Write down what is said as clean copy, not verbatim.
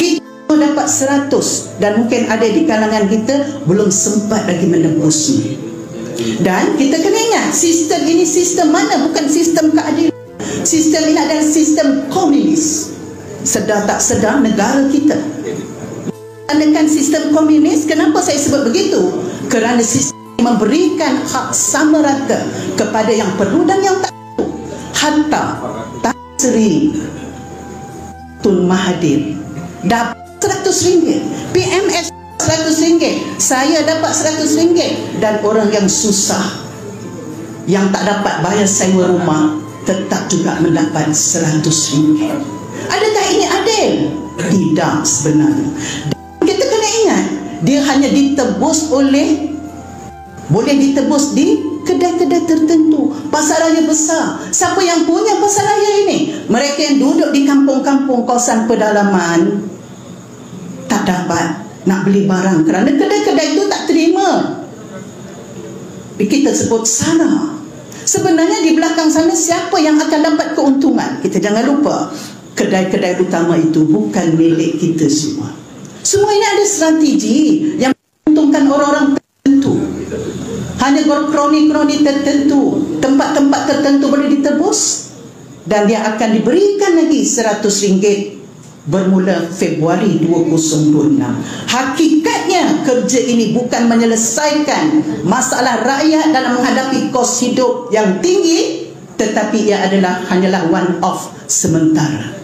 Kita dapat 100 dan mungkin ada di kalangan kita belum sempat lagi menebusnya. Dan kita kena ingat, sistem ini sistem mana? Bukan sistem keadilan. Sistem ini adalah sistem komunis. Sedar tak sedar negara kita menggunakan sistem komunis. Kenapa saya sebut begitu? Kerana sistem memberikan hak sama rata kepada yang perlu dan yang tak perlu. Hatta Tan Sri Tun Mahathir dapat RM100, PMS RM100, saya dapat RM100, dan orang yang susah yang tak dapat bayar sewa rumah tetap juga mendapat RM100. Adakah ini adil? Tidak sebenarnya. Dan kita kena ingat, dia hanya ditebus boleh ditebus di kedai-kedai tertentu, pasaraya besar. Siapa yang punya pasaraya ini? Mereka yang duduk di kampung-kampung kawasan pedalaman tak dapat nak beli barang kerana kedai-kedai itu tak terima. Kita sebut sana. Sebenarnya di belakang sana siapa yang akan dapat keuntungan? Kita jangan lupa, kedai-kedai utama itu bukan milik kita semua. Semua ini ada strategi yang menguntungkan orang-orang tertentu. Hanya kroni-kroni tertentu, tempat-tempat tertentu boleh ditebus, dan dia akan diberikan lagi RM100 bermula Februari 2026. Hakikatnya kerja ini bukan menyelesaikan masalah rakyat dalam menghadapi kos hidup yang tinggi, tetapi ia hanyalah one off sementara.